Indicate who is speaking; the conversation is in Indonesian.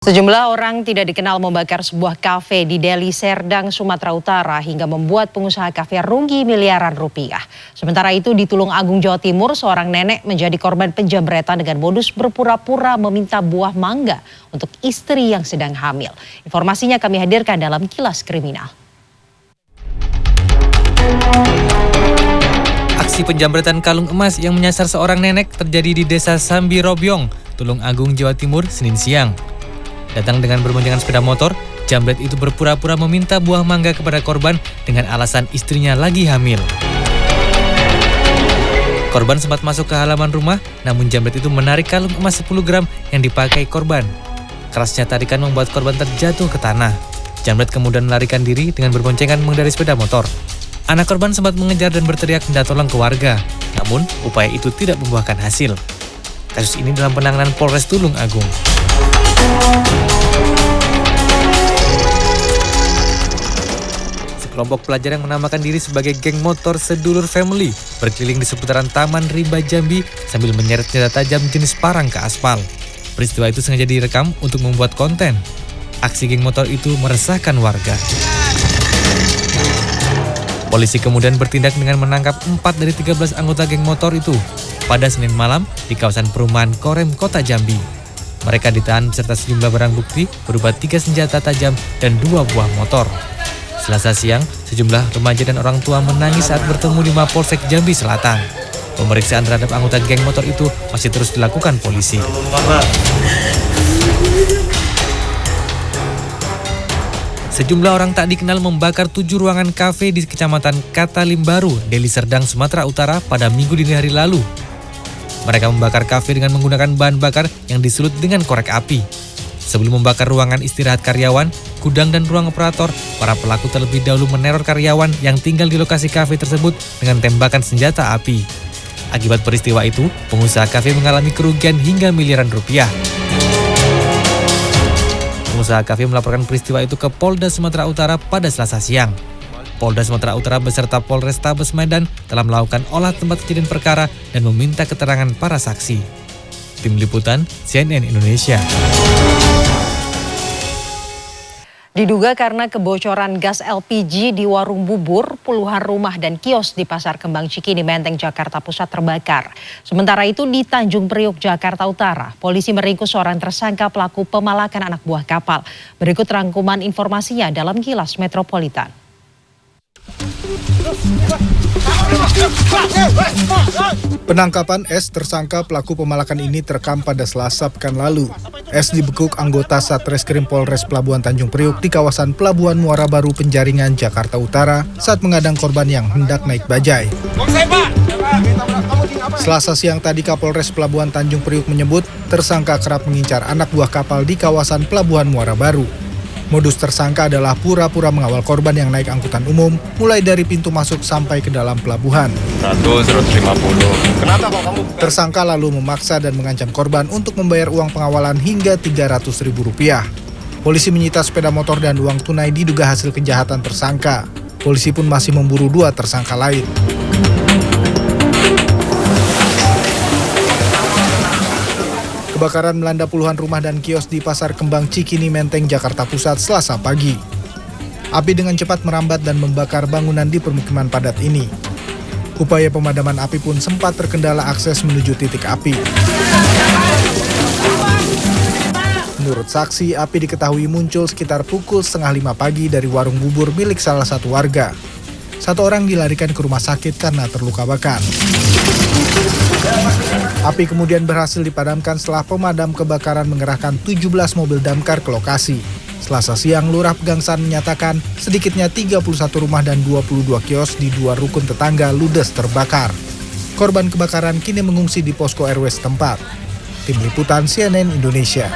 Speaker 1: Sejumlah orang tidak dikenal membakar sebuah kafe di Deli Serdang, Sumatera Utara hingga membuat pengusaha kafe rugi miliaran rupiah. Sementara itu di Tulungagung, Jawa Timur, seorang nenek menjadi korban penjamretan dengan modus berpura-pura meminta buah mangga untuk istri yang sedang hamil. Informasinya kami hadirkan dalam Kilas Kriminal.
Speaker 2: Aksi penjamretan kalung emas yang menyasar seorang nenek terjadi di Desa Sambi Robyong, Tulungagung, Jawa Timur, Senin siang. Datang dengan berboncengan sepeda motor, jambret itu berpura-pura meminta buah mangga kepada korban dengan alasan istrinya lagi hamil. Korban sempat masuk ke halaman rumah, namun jambret itu menarik kalung emas 10 gram yang dipakai korban. Kerasnya tarikan membuat korban terjatuh ke tanah. Jambret kemudian melarikan diri dengan berboncengan mengendari sepeda motor. Anak korban sempat mengejar dan berteriak minta tolong ke warga, namun upaya itu tidak membuahkan hasil. Kasus ini dalam penanganan Polres Tulungagung. Sekelompok pelajar yang menamakan diri sebagai geng motor sedulur family berkeliling di seputaran Taman Rimba Jambi sambil menyeret senjata tajam jenis parang ke aspal. Peristiwa itu sengaja direkam untuk membuat konten. Aksi geng motor itu meresahkan warga. Polisi kemudian bertindak dengan menangkap 4 dari 13 anggota geng motor itu pada Senin malam di kawasan perumahan Korem, Kota Jambi. Mereka ditahan beserta sejumlah barang bukti berupa 3 senjata tajam dan 2 buah motor. Selasa siang, sejumlah remaja dan orang tua menangis saat bertemu di Mapolsek Jambi Selatan. Pemeriksaan terhadap anggota geng motor itu masih terus dilakukan polisi. Sejumlah orang tak dikenal membakar 7 ruangan kafe di Kecamatan Katalim Baru, Deli Serdang, Sumatera Utara pada Minggu dini hari lalu. Mereka membakar kafe dengan menggunakan bahan bakar yang disulut dengan korek api. Sebelum membakar ruangan istirahat karyawan, gudang dan ruang operator, para pelaku terlebih dahulu meneror karyawan yang tinggal di lokasi kafe tersebut dengan tembakan senjata api. Akibat peristiwa itu, pengusaha kafe mengalami kerugian hingga miliaran rupiah. Pengusaha kafe melaporkan peristiwa itu ke Polda Sumatera Utara pada Selasa siang. Polda Sumatera Utara beserta Polrestabes Medan telah melakukan olah tempat kejadian perkara dan meminta keterangan para saksi. Tim Liputan CNN Indonesia.
Speaker 1: Diduga karena kebocoran gas LPG di warung bubur, puluhan rumah dan kios di Pasar Kembang Cikini, Menteng, Jakarta Pusat terbakar. Sementara itu di Tanjung Priok, Jakarta Utara, polisi meringkus seorang tersangka pelaku pemalakan anak buah kapal. Berikut rangkuman informasinya dalam Kilas Metropolitan.
Speaker 3: Penangkapan S, tersangka pelaku pemalakan ini terekam pada Selasa pekan lalu. S dibekuk anggota Satreskrim Polres Pelabuhan Tanjung Priok di kawasan Pelabuhan Muara Baru, Penjaringan, Jakarta Utara saat mengadang korban yang hendak naik bajai. Selasa siang tadi Kapolres Pelabuhan Tanjung Priok menyebut tersangka kerap mengincar anak buah kapal di kawasan Pelabuhan Muara Baru. Modus tersangka adalah pura-pura mengawal korban yang naik angkutan umum, mulai dari pintu masuk sampai ke dalam pelabuhan.
Speaker 4: 150. Kenapa kok kamu?
Speaker 3: Tersangka lalu memaksa dan mengancam korban untuk membayar uang pengawalan hingga Rp300.000. Polisi menyita sepeda motor dan uang tunai diduga hasil kejahatan tersangka. Polisi pun masih memburu 2 tersangka lain. Kebakaran melanda puluhan rumah dan kios di Pasar Kembang Cikini, Menteng, Jakarta Pusat Selasa pagi. Api dengan cepat merambat dan membakar bangunan di permukiman padat ini. Upaya pemadaman api pun sempat terkendala akses menuju titik api. Menurut saksi, api diketahui muncul sekitar pukul 4:30 pagi dari warung bubur milik salah satu warga. 1 orang dilarikan ke rumah sakit karena terluka bakar. Api kemudian berhasil dipadamkan setelah pemadam kebakaran mengerahkan 17 mobil damkar ke lokasi. Selasa siang, Lurah Pegangsaan menyatakan sedikitnya 31 rumah dan 22 kios di 2 rukun tetangga ludes terbakar. Korban kebakaran kini mengungsi di posko RW setempat. Tim Liputan CNN Indonesia.